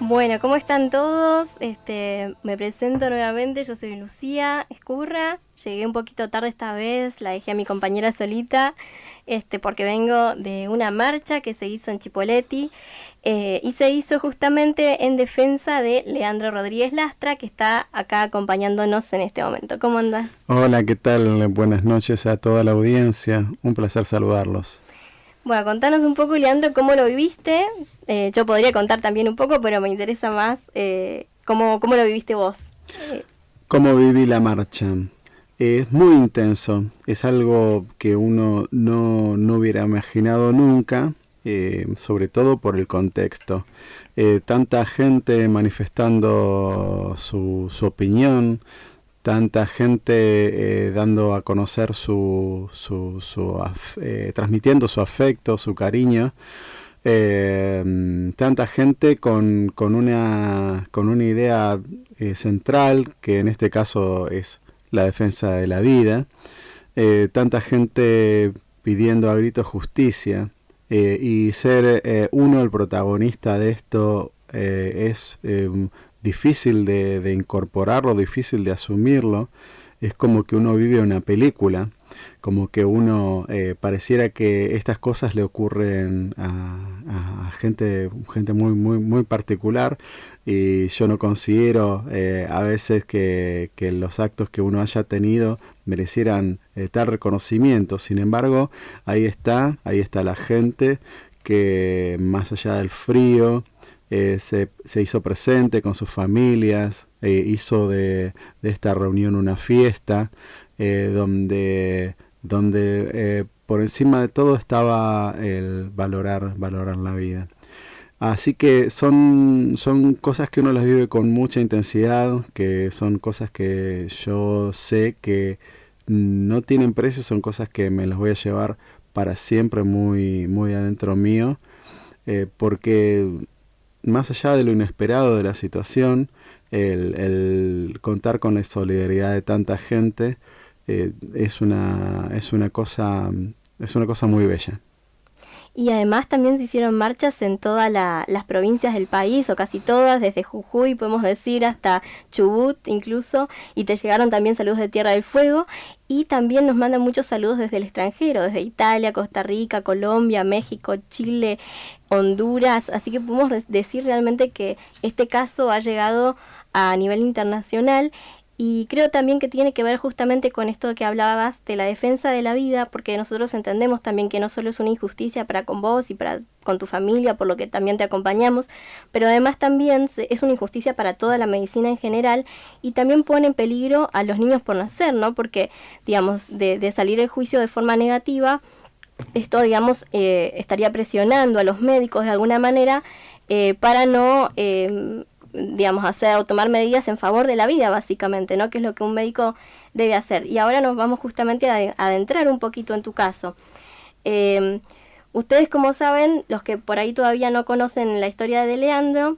Bueno, ¿cómo están todos? Me presento nuevamente, yo soy Lucía Escurra. Llegué un poquito tarde esta vez, la dejé a mi compañera solita, porque vengo de una marcha que se hizo en Chipoleti y se hizo justamente en defensa de Leandro Rodríguez Lastra, que está acá acompañándonos en este momento. ¿Cómo andás? Hola, ¿qué tal? Buenas noches a toda la audiencia. Un placer saludarlos. Bueno, contanos un poco, Leandro, cómo lo viviste. Yo podría contar también un poco, pero me interesa más cómo lo viviste vos. ¿Cómo viví la marcha? Es muy intenso. Es algo que uno no hubiera imaginado nunca, sobre todo por el contexto. Tanta gente manifestando su opinión, tanta gente dando a conocer transmitiendo su afecto, su cariño, tanta gente con una idea central, que en este caso es la defensa de la vida, tanta gente pidiendo a gritos justicia, y ser uno el protagonista de esto es difícil de incorporarlo, difícil de asumirlo. Es como que uno vive una película, como que uno pareciera que estas cosas le ocurren a gente muy particular, y yo no considero a veces que los actos que uno haya tenido merecieran tal reconocimiento. Sin embargo, ahí está la gente que, más allá del frío, se hizo presente con sus familias, hizo de esta reunión una fiesta, donde por encima de todo estaba el valorar la vida. Así que son cosas que uno las vive con mucha intensidad, que son cosas que yo sé que no tienen precio, son cosas que me las voy a llevar para siempre muy adentro mío, porque más allá de lo inesperado de la situación, el contar con la solidaridad de tanta gente es una cosa muy bella. Y además también se hicieron marchas en todas las provincias del país, o casi todas, desde Jujuy, podemos decir, hasta Chubut incluso, y te llegaron también saludos de Tierra del Fuego, y también nos mandan muchos saludos desde el extranjero, desde Italia, Costa Rica, Colombia, México, Chile, Honduras, así que podemos decir realmente que este caso ha llegado a nivel internacional. Y creo también que tiene que ver justamente con esto que hablabas de la defensa de la vida, porque nosotros entendemos también que no solo es una injusticia para con vos y para con tu familia, por lo que también te acompañamos, pero además también es una injusticia para toda la medicina en general, y también pone en peligro a los niños por nacer, ¿no? Porque, digamos, de salir el juicio de forma negativa, esto, digamos, estaría presionando a los médicos de alguna manera para no digamos, hacer o tomar medidas en favor de la vida, básicamente, ¿no? Que es lo que un médico debe hacer. Y ahora nos vamos justamente a adentrar un poquito en tu caso. Ustedes, como saben, los que por ahí todavía no conocen la historia de Leandro,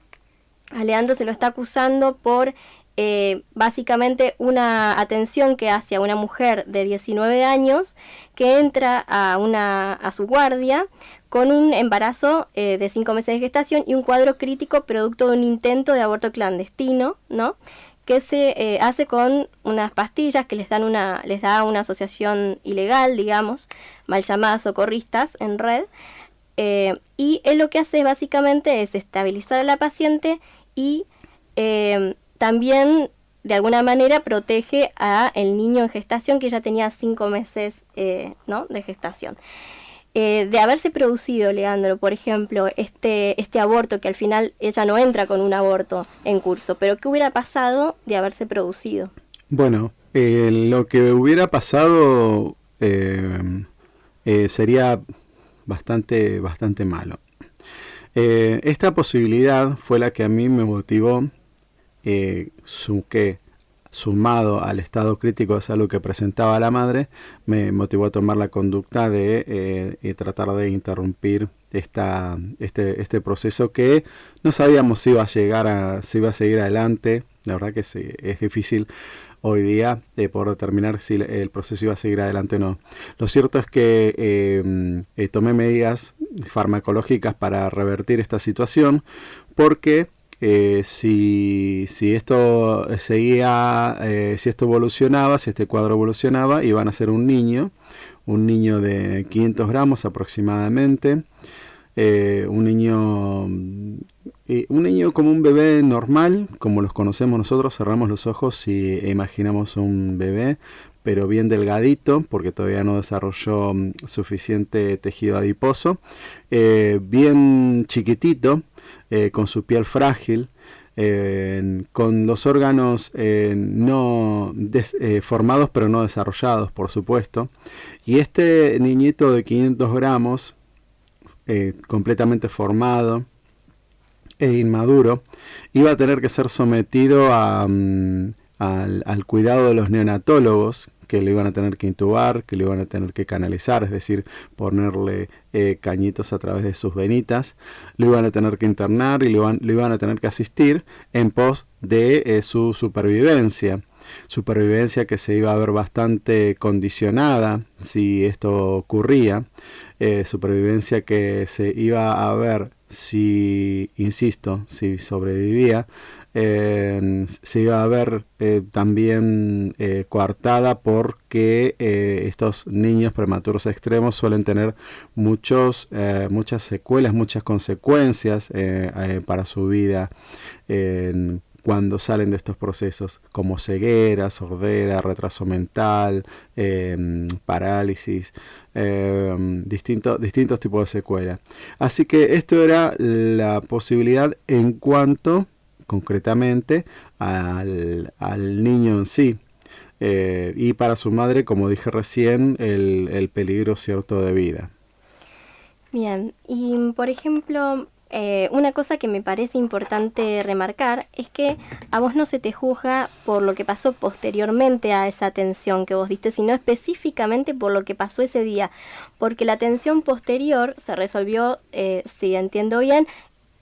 a Leandro se lo está acusando por básicamente una atención que hace a una mujer de 19 años que entra a su guardia con un embarazo de 5 meses de gestación y un cuadro crítico producto de un intento de aborto clandestino, ¿no? Que se hace con unas pastillas que les da una asociación ilegal, digamos, mal llamada Socorristas en Red, y él lo que hace básicamente es estabilizar a la paciente y también de alguna manera protege a el niño en gestación, que ya tenía 5 meses ¿no? de gestación. De haberse producido, Leandro, por ejemplo, este aborto, que al final ella no entra con un aborto en curso, pero ¿qué hubiera pasado de haberse producido? Bueno, lo que hubiera pasado sería bastante malo. Esta posibilidad fue la que a mí me motivó, sumado al estado crítico de salud que presentaba la madre, me motivó a tomar la conducta de tratar de interrumpir este proceso que no sabíamos si iba a seguir adelante. La verdad que sí, es difícil hoy día por determinar si el proceso iba a seguir adelante o no. Lo cierto es que tomé medidas farmacológicas para revertir esta situación, porque Si esto seguía, si esto evolucionaba, si este cuadro evolucionaba, iban a ser un niño de 500 gramos aproximadamente, un niño como un bebé normal, como los conocemos nosotros. Cerramos los ojos y imaginamos un bebé, pero bien delgadito, porque todavía no desarrolló suficiente tejido adiposo, bien chiquitito, con su piel frágil, con los órganos formados pero no desarrollados, por supuesto. Y este niñito de 500 gramos, completamente formado e inmaduro, iba a tener que ser sometido al cuidado de los neonatólogos, que le iban a tener que intubar, que le iban a tener que canalizar, es decir, ponerle cañitos a través de sus venitas, lo iban a tener que internar y lo iban a tener que asistir en pos de su supervivencia que se iba a ver bastante condicionada si esto ocurría, supervivencia que se iba a ver si sobrevivía, se iba a ver también coartada, porque estos niños prematuros extremos suelen tener muchas secuelas, muchas consecuencias para su vida cuando salen de estos procesos, como ceguera, sordera, retraso mental, parálisis, distintos tipos de secuelas. Así que esto era la posibilidad en cuanto concretamente al niño en sí, y para su madre, como dije recién, el peligro cierto de vida. Bien, y por ejemplo, una cosa que me parece importante remarcar es que a vos no se te juzga por lo que pasó posteriormente a esa atención que vos diste, sino específicamente por lo que pasó ese día, porque la atención posterior se resolvió, si entiendo bien,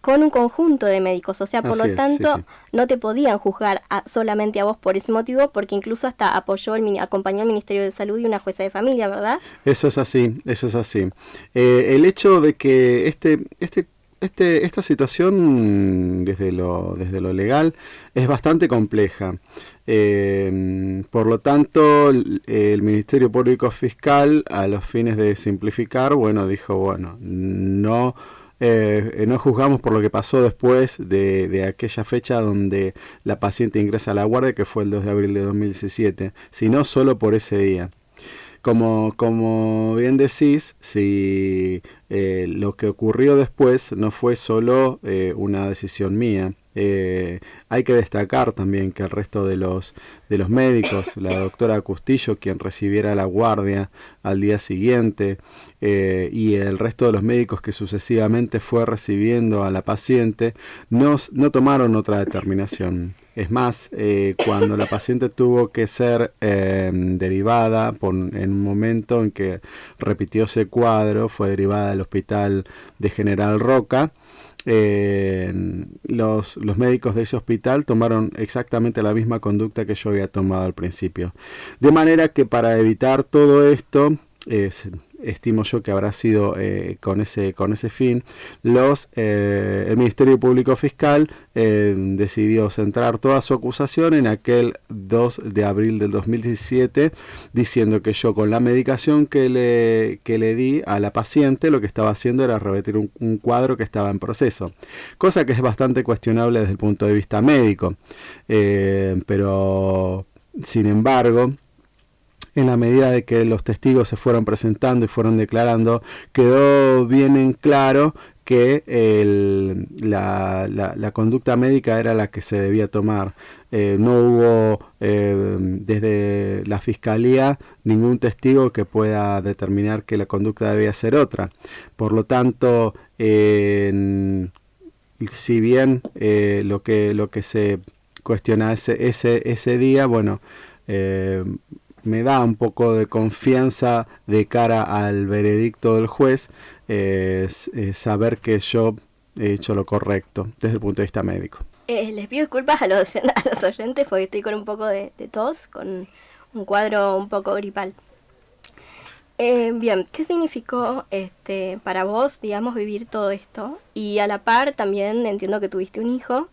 con un conjunto de médicos, o sea, por lo tanto, sí. No te podían juzgar solamente a vos por ese motivo, porque incluso hasta acompañó al Ministerio de Salud y una jueza de familia, ¿verdad? Eso es así. El hecho de que esta situación desde lo legal es bastante compleja. Por lo tanto, el Ministerio Público Fiscal, a los fines de simplificar, dijo, no juzgamos por lo que pasó después de aquella fecha donde la paciente ingresa a la guardia, que fue el 2 de abril de 2017, sino solo por ese día. Como bien decís, si lo que ocurrió después no fue solo una decisión mía, hay que destacar también que el resto de los médicos, la doctora Custillo, quien recibiera la guardia al día siguiente, y el resto de los médicos que sucesivamente fue recibiendo a la paciente, no tomaron otra determinación. Es más, cuando la paciente tuvo que ser derivada en un momento en que repitió ese cuadro, fue derivada al hospital de General Roca. Los médicos de ese hospital tomaron exactamente la misma conducta que yo había tomado al principio. De manera que, para evitar todo esto, estimo yo que habrá sido con ese fin, el Ministerio Público Fiscal decidió centrar toda su acusación en aquel 2 de abril del 2017, diciendo que yo, con la medicación que le di a la paciente, lo que estaba haciendo era revertir un cuadro que estaba en proceso, cosa que es bastante cuestionable desde el punto de vista médico, pero sin embargo, en la medida de que los testigos se fueron presentando y fueron declarando, quedó bien en claro que la conducta médica era la que se debía tomar. No hubo desde la Fiscalía ningún testigo que pueda determinar que la conducta debía ser otra. Por lo tanto, si bien lo que se cuestiona ese día, me da un poco de confianza de cara al veredicto del juez, saber que yo he hecho lo correcto desde el punto de vista médico. Les pido disculpas a los oyentes porque estoy con un poco de tos, con un cuadro un poco gripal. Bien, ¿qué significó para vos, digamos, vivir todo esto? Y a la par también entiendo que tuviste un hijo.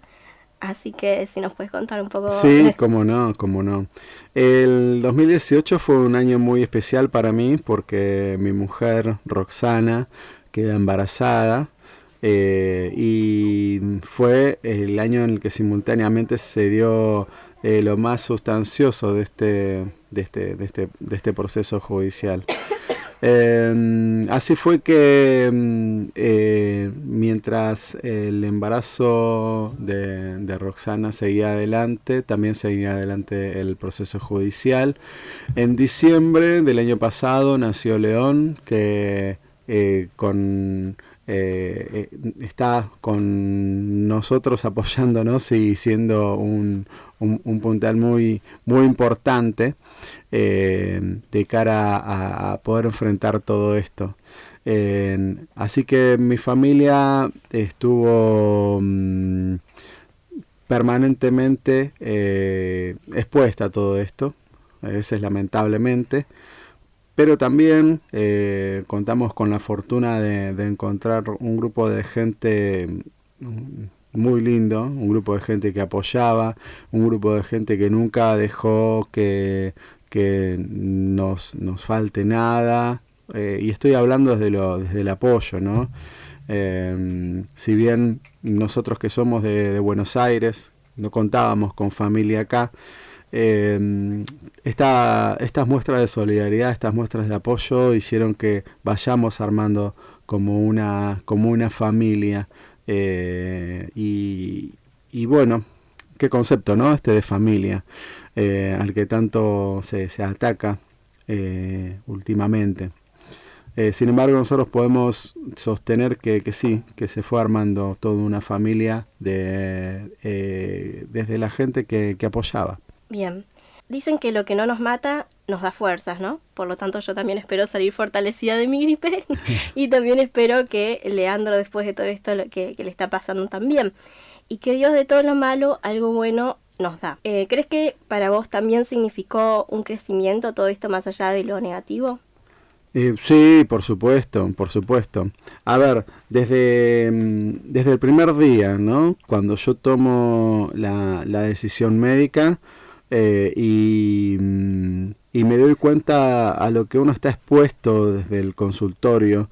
Así que si nos puedes contar un poco. Sí, cómo no, cómo no. El 2018 fue un año muy especial para mí porque mi mujer, Roxana, queda embarazada y fue el año en el que simultáneamente se dio lo más sustancioso de este proceso judicial. Así fue que mientras el embarazo de Roxana seguía adelante, también seguía adelante el proceso judicial. En diciembre del año pasado nació León, que está con nosotros apoyándonos y siendo un puntal muy, muy importante de cara a poder enfrentar todo esto. Así que mi familia estuvo permanentemente expuesta a todo esto, a veces lamentablemente, pero también contamos con la fortuna de encontrar un grupo de gente muy lindo, un grupo de gente que apoyaba, un grupo de gente que nunca dejó que nos falte nada, y estoy hablando desde el apoyo, ¿no? Si bien nosotros que somos de Buenos Aires no contábamos con familia acá, estas muestras de solidaridad, estas muestras de apoyo hicieron que vayamos armando como una familia, y bueno, qué concepto, ¿no? De familia, al que tanto se ataca últimamente. Sin embargo, nosotros podemos sostener que sí, que se fue armando toda una familia desde la gente que apoyaba. Bien. Dicen que lo que no nos mata nos da fuerzas, ¿no? Por lo tanto, yo también espero salir fortalecida de mi gripe y también espero que Leandro, después de todo esto que le está pasando también, y que Dios de todo lo malo algo bueno nos da. ¿Crees que para vos también significó un crecimiento todo esto más allá de lo negativo? Sí, por supuesto, por supuesto. A ver, desde el primer día, ¿no? Cuando yo tomo la decisión médica, y me doy cuenta a lo que uno está expuesto desde el consultorio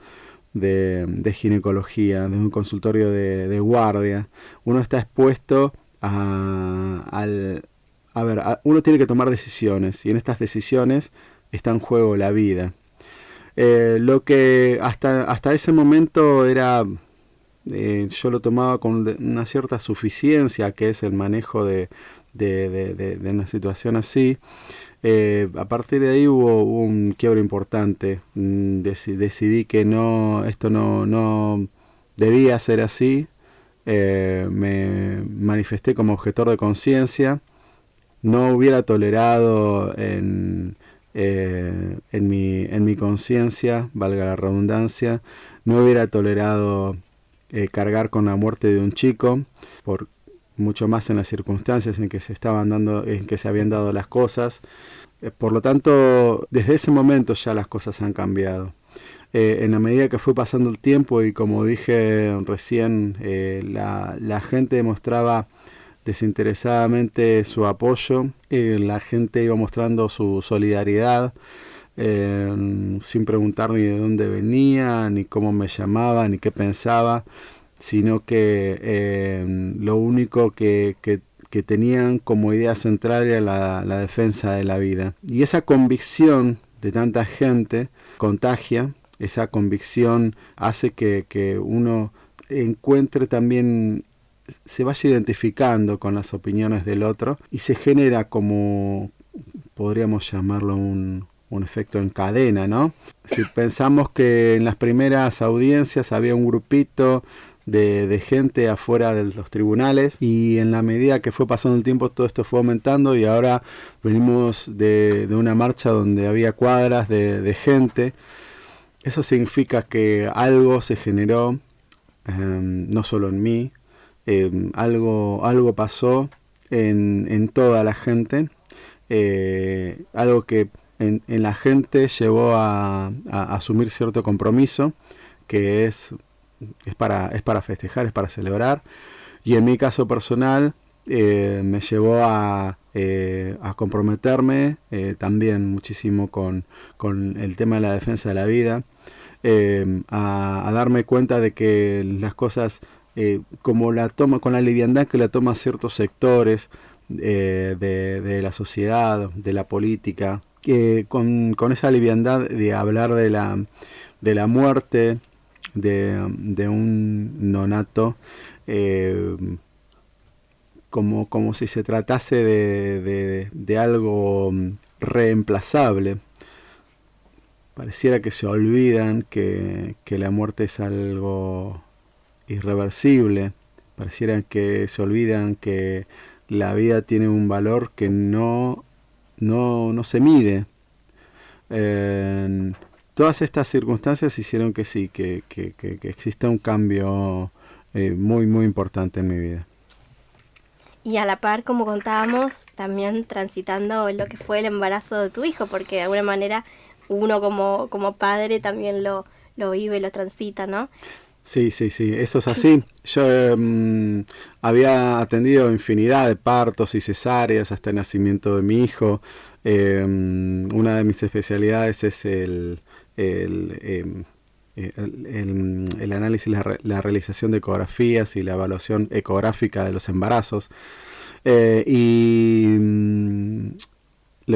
de ginecología, desde un consultorio de guardia. Uno está expuesto uno tiene que tomar decisiones, y en estas decisiones está en juego la vida. Lo que hasta ese momento era, yo lo tomaba con una cierta suficiencia, que es el manejo de una situación así. A partir de ahí hubo un quiebre importante. Decidí que esto no debía ser así. Me manifesté como objetor de conciencia. No hubiera tolerado en mi conciencia, valga la redundancia, no hubiera tolerado cargar con la muerte de un chico, por mucho más en las circunstancias en que se habían dado las cosas. Por lo tanto, desde ese momento ya las cosas han cambiado. En la medida que fue pasando el tiempo, y como dije recién, la gente demostraba desinteresadamente su apoyo, la gente iba mostrando su solidaridad, sin preguntar ni de dónde venía, ni cómo me llamaba, ni qué pensaba, sino que lo único que tenían como idea central era la defensa de la vida. Y esa convicción de tanta gente contagia, esa convicción hace que uno encuentre también, se vaya identificando con las opiniones del otro, y se genera, como podríamos llamarlo, un efecto en cadena, ¿no? Si pensamos que en las primeras audiencias había un grupito de gente afuera de los tribunales, y en la medida que fue pasando el tiempo todo esto fue aumentando, y ahora venimos de una marcha donde había cuadras de gente. Eso significa que algo se generó, no solo en mí, algo pasó en toda la gente, algo que en la gente llevó a asumir cierto compromiso, que es para festejar, es para celebrar. Y en mi caso personal, me llevó a comprometerme también muchísimo con el tema de la defensa de la vida, a darme cuenta de que las cosas, como la toma, con la liviandad que la toman ciertos sectores de la sociedad, de la política, con esa liviandad de hablar de la muerte de un nonato, como si se tratase de algo reemplazable. Pareciera que se olvidan que la muerte es algo irreversible. Pareciera que se olvidan que la vida tiene un valor que no se mide. Todas estas circunstancias hicieron que sí, que exista un cambio muy, muy importante en mi vida. Y a la par, como contábamos, también transitando lo que fue el embarazo de tu hijo, porque de alguna manera uno como padre también lo vive, lo transita, ¿no? Sí, eso es así. Yo había atendido infinidad de partos y cesáreas hasta el nacimiento de mi hijo. Una de mis especialidades es el análisis, la realización de ecografías y la evaluación ecográfica de los embarazos. Lo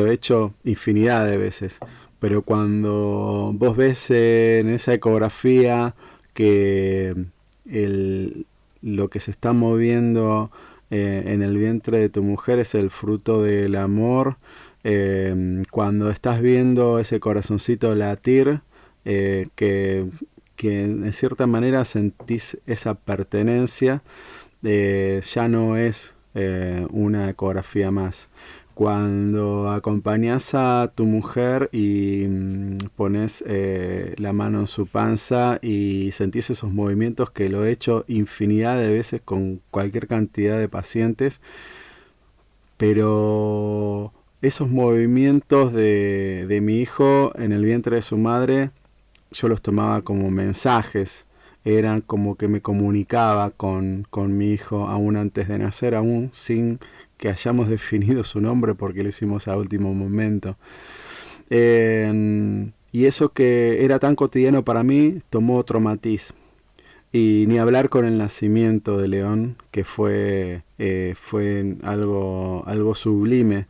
he hecho infinidad de veces, pero cuando vos ves en esa ecografía que lo que se está moviendo en el vientre de tu mujer es el fruto del amor, cuando estás viendo ese corazoncito latir, que en cierta manera sentís esa pertenencia, ya no es una ecografía más. Cuando acompañas a tu mujer y pones la mano en su panza y sentís esos movimientos, que lo he hecho infinidad de veces con cualquier cantidad de pacientes, pero esos movimientos de mi hijo en el vientre de su madre, yo los tomaba como mensajes, eran como que me comunicaba con mi hijo aún antes de nacer, aún sin que hayamos definido su nombre porque lo hicimos a último momento. Y eso que era tan cotidiano para mí tomó otro matiz. Y ni hablar con el nacimiento de León, que fue algo sublime,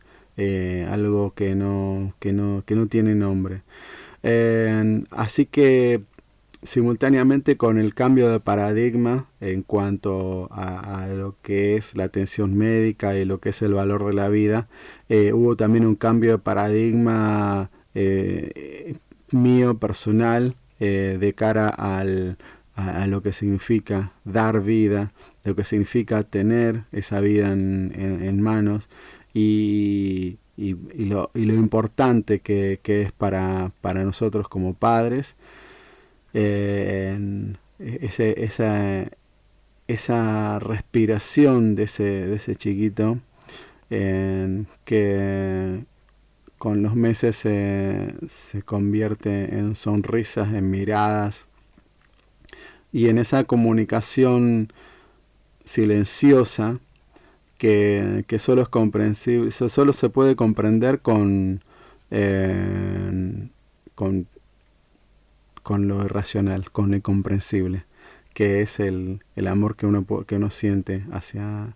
algo que no tiene nombre. Así que simultáneamente con el cambio de paradigma en cuanto a lo que es la atención médica y lo que es el valor de la vida, hubo también un cambio de paradigma mío personal, de cara a lo que significa dar vida, lo que significa tener esa vida en manos, y lo importante que es para nosotros como padres, esa respiración de ese chiquito, que con los meses se convierte en sonrisas, en miradas, y en esa comunicación silenciosa que solo es comprensible, solo se puede comprender con lo irracional, con lo incomprensible, que es el amor que uno siente hacia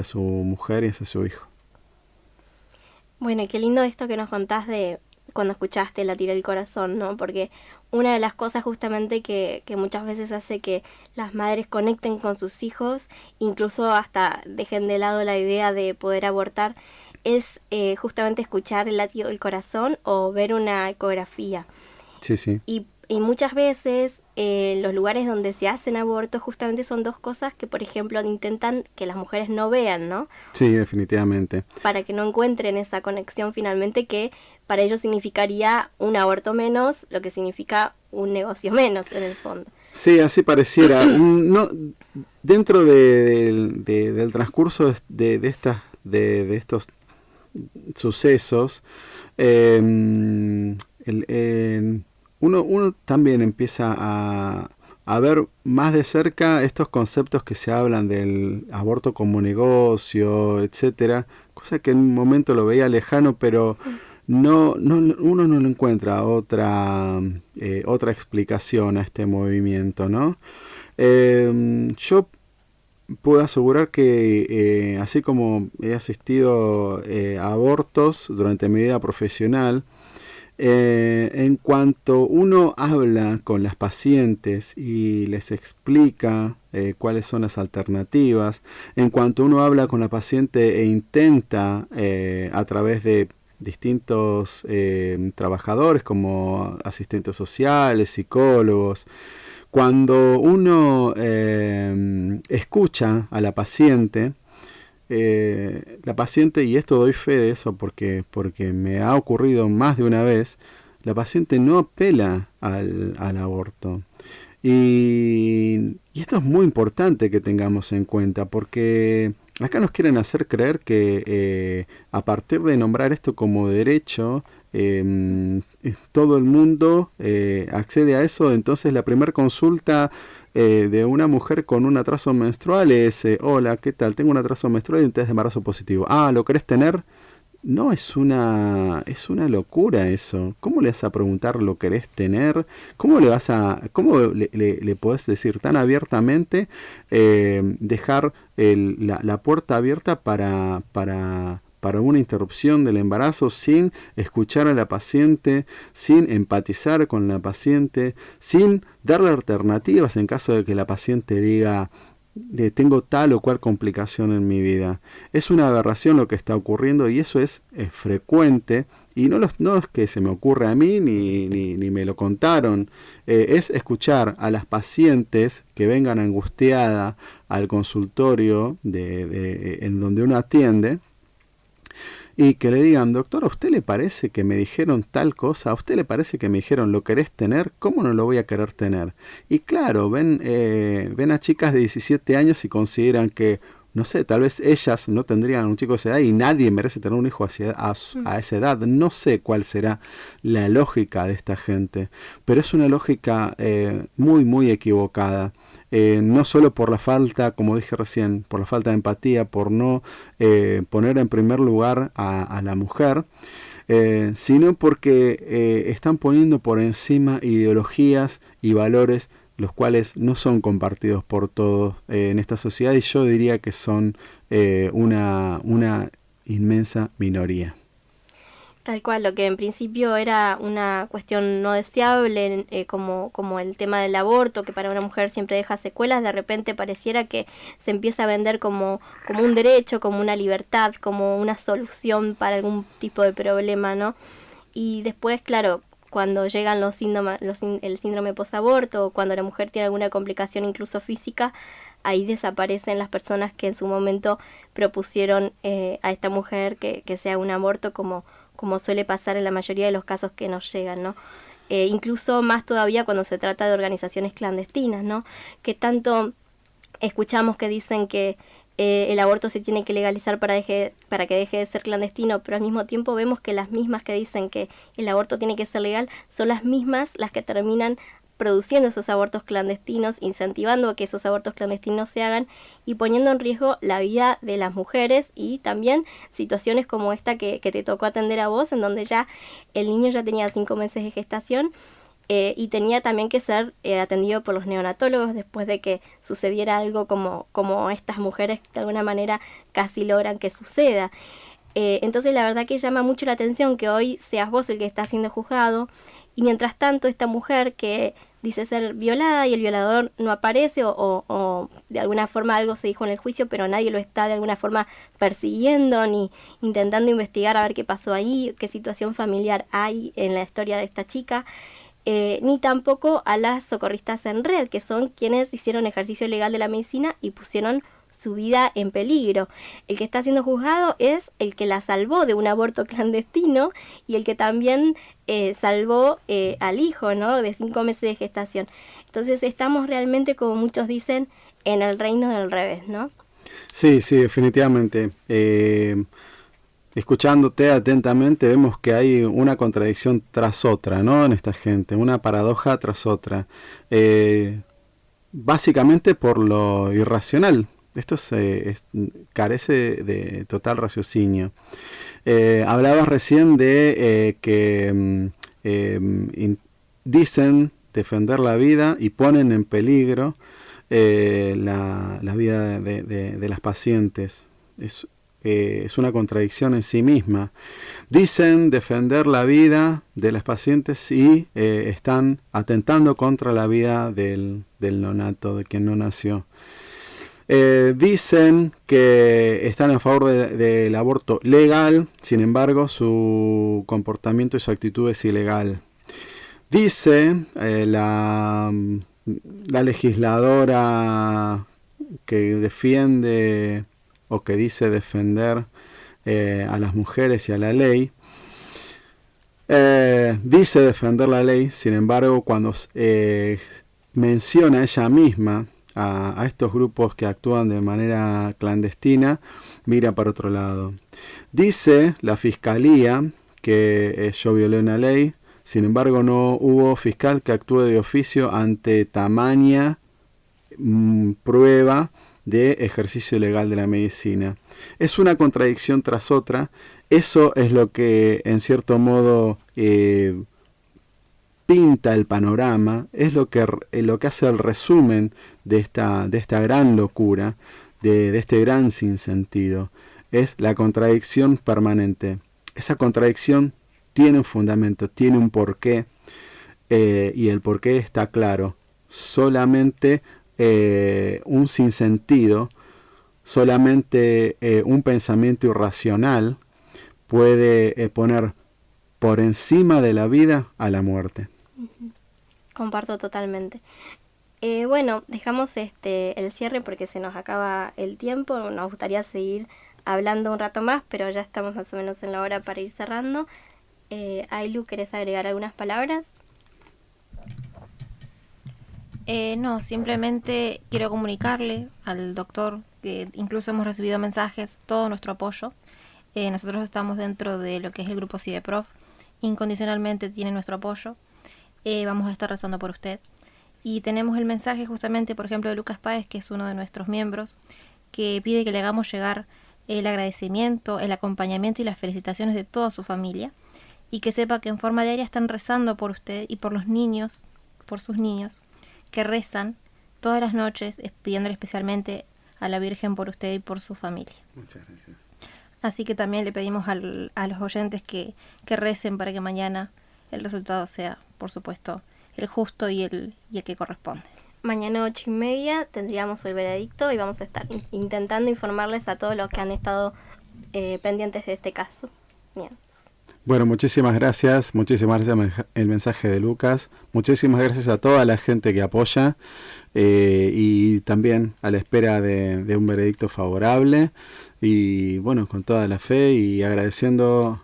su mujer y hacia su hijo. Bueno, y qué lindo esto que nos contás de cuando escuchaste latir el corazón, ¿no? Porque una de las cosas justamente que muchas veces hace que las madres conecten con sus hijos, incluso hasta dejen de lado la idea de poder abortar, es justamente escuchar el latido del corazón o ver una ecografía. Sí. Y muchas veces los lugares donde se hacen abortos justamente son dos cosas que, por ejemplo, intentan que las mujeres no vean, ¿no? Sí, definitivamente. Para que no encuentren esa conexión finalmente, que para ellos significaría un aborto menos, lo que significa un negocio menos en el fondo. Sí, así pareciera. Dentro del transcurso de estos sucesos, uno también empieza a a ver más de cerca estos conceptos que se hablan del aborto como negocio, etcétera, cosa que en un momento lo veía lejano, pero uno no le encuentra otra explicación a este movimiento, ¿no? Yo puedo asegurar que así como he asistido a abortos durante mi vida profesional, en cuanto uno habla con las pacientes y les explica cuáles son las alternativas, en cuanto uno habla con la paciente e intenta a través de distintos trabajadores como asistentes sociales, psicólogos, cuando uno escucha a la paciente, y esto doy fe de eso porque me ha ocurrido más de una vez, la paciente no apela al aborto. Y esto es muy importante que tengamos en cuenta, porque acá nos quieren hacer creer que a partir de nombrar esto como derecho, todo el mundo accede a eso. Entonces la primera consulta de una mujer con un atraso menstrual es, hola, ¿qué tal? Tengo un atraso menstrual y un test de embarazo positivo. Ah, ¿lo querés tener? No, es una locura eso. ¿Cómo le vas a preguntar lo querés tener? ¿Cómo le podés decir tan abiertamente, dejar la puerta abierta para una interrupción del embarazo sin escuchar a la paciente, sin empatizar con la paciente, sin darle alternativas en caso de que la paciente diga, tengo tal o cual complicación en mi vida? Es una aberración lo que está ocurriendo, y eso es frecuente, y no es que se me ocurre a mí ni me lo contaron. Es escuchar a las pacientes que vengan angustiadas al consultorio en donde uno atiende, y que le digan, doctor, ¿a usted le parece que me dijeron tal cosa? ¿A usted le parece que me dijeron lo querés tener? ¿Cómo no lo voy a querer tener? Y claro, ven a chicas de 17 años y consideran que, no sé, tal vez ellas no tendrían un chico de esa edad y nadie merece tener un hijo a esa edad. No sé cuál será la lógica de esta gente, pero es una lógica muy, muy equivocada. No solo por la falta, como dije recién, por la falta de empatía, por no poner en primer lugar a la mujer, sino porque están poniendo por encima ideologías y valores los cuales no son compartidos por todos en esta sociedad, y yo diría que son una inmensa minoría. Tal cual, lo que en principio era una cuestión no deseable, como el tema del aborto, que para una mujer siempre deja secuelas, de repente pareciera que se empieza a vender como un derecho, como una libertad, como una solución para algún tipo de problema, ¿no? Y después, claro, cuando llegan el síndrome posaborto, o cuando la mujer tiene alguna complicación incluso física, ahí desaparecen las personas que en su momento propusieron a esta mujer que sea un aborto, como suele pasar en la mayoría de los casos que nos llegan, ¿no? Incluso más todavía cuando se trata de organizaciones clandestinas, ¿no? Que tanto escuchamos que dicen que el aborto se tiene que legalizar para que deje de ser clandestino, pero al mismo tiempo vemos que las mismas que dicen que el aborto tiene que ser legal son las mismas las que terminan produciendo esos abortos clandestinos, incentivando a que esos abortos clandestinos se hagan y poniendo en riesgo la vida de las mujeres, y también situaciones como esta que te tocó atender a vos, en donde ya el niño ya tenía 5 meses de gestación y tenía también que ser atendido por los neonatólogos después de que sucediera algo como estas mujeres de alguna manera casi logran que suceda. Entonces la verdad que llama mucho la atención que hoy seas vos el que está siendo juzgado, y mientras tanto esta mujer que dice ser violada y el violador no aparece, o de alguna forma algo se dijo en el juicio, pero nadie lo está de alguna forma persiguiendo ni intentando investigar a ver qué pasó ahí, qué situación familiar hay en la historia de esta chica, ni tampoco a las socorristas en red, que son quienes hicieron ejercicio legal de la medicina y pusieron su vida en peligro. El que está siendo juzgado es el que la salvó de un aborto clandestino y el que también salvó al hijo, ¿no? De 5 meses de gestación. Entonces estamos realmente, como muchos dicen, en el reino del revés, ¿no? Sí, definitivamente. Escuchándote atentamente vemos que hay una contradicción tras otra, ¿no? En esta gente, una paradoja tras otra. básicamente por lo irracional. Esto carece de total raciocinio. Hablabas recién de que dicen defender la vida y ponen en peligro la vida de las pacientes. Es una contradicción en sí misma. Dicen defender la vida de las pacientes y están atentando contra la vida del neonato, de quien no nació. Dicen que están a favor del aborto legal, sin embargo su comportamiento y su actitud es ilegal. Dice la legisladora que defiende o que dice defender a las mujeres y a la ley, dice defender la ley, sin embargo cuando menciona ella misma a estos grupos que actúan de manera clandestina, mira para otro lado. Dice la fiscalía que yo violé una ley, sin embargo no hubo fiscal que actúe de oficio ante tamaña prueba de ejercicio ilegal de la medicina. Es una contradicción tras otra. Eso es lo que en cierto modo pinta el panorama, es lo que hace el resumen de esta gran locura, de este gran sinsentido. Es la contradicción permanente. Esa contradicción tiene un fundamento, tiene un porqué, y el porqué está claro. Solamente un sinsentido, solamente un pensamiento irracional puede poner por encima de la vida a la muerte. Comparto totalmente. Bueno, dejamos el cierre porque se nos acaba el tiempo. Nos gustaría seguir hablando un rato más, pero ya estamos más o menos en la hora para ir cerrando. Aylu, ¿querés agregar algunas palabras? No, simplemente quiero comunicarle al doctor que incluso hemos recibido mensajes, todo nuestro apoyo. Nosotros estamos dentro de lo que es el grupo CIDEPROF. Incondicionalmente tiene nuestro apoyo. Vamos a estar rezando por usted. Y tenemos el mensaje justamente, por ejemplo, de Lucas Páez, que es uno de nuestros miembros, que pide que le hagamos llegar el agradecimiento, el acompañamiento y las felicitaciones de toda su familia. Y que sepa que en forma diaria están rezando por usted y por los niños, por sus niños, que rezan todas las noches pidiéndole especialmente a la Virgen por usted y por su familia. Muchas gracias. Así que también le pedimos a los oyentes que recen para que mañana el resultado sea, por supuesto, el justo y el que corresponde. Mañana 8:30 tendríamos el veredicto y vamos a estar intentando informarles a todos los que han estado pendientes de este caso. Bien. Bueno, muchísimas gracias el mensaje de Lucas, muchísimas gracias a toda la gente que apoya y también a la espera de un veredicto favorable y bueno, con toda la fe y agradeciendo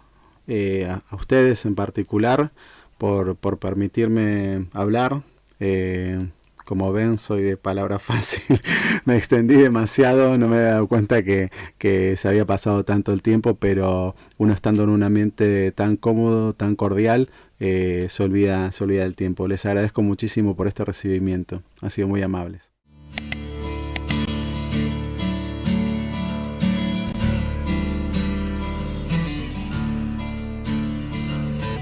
a ustedes en particular por permitirme hablar. Como ven, soy de palabra fácil, me extendí demasiado, no me había dado cuenta que se había pasado tanto el tiempo, pero uno estando en un ambiente tan cómodo, tan cordial, se olvida del tiempo. Les agradezco muchísimo por este recibimiento, han sido muy amables.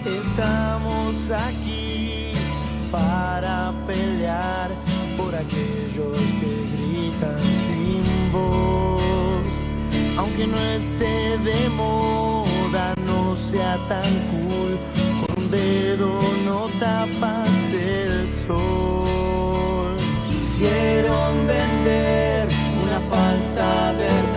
Estamos aquí para pelear por aquellos que gritan sin voz. Aunque no esté de moda, no sea tan cool, con un dedo no tapas el sol. Quisieron vender una falsa verdad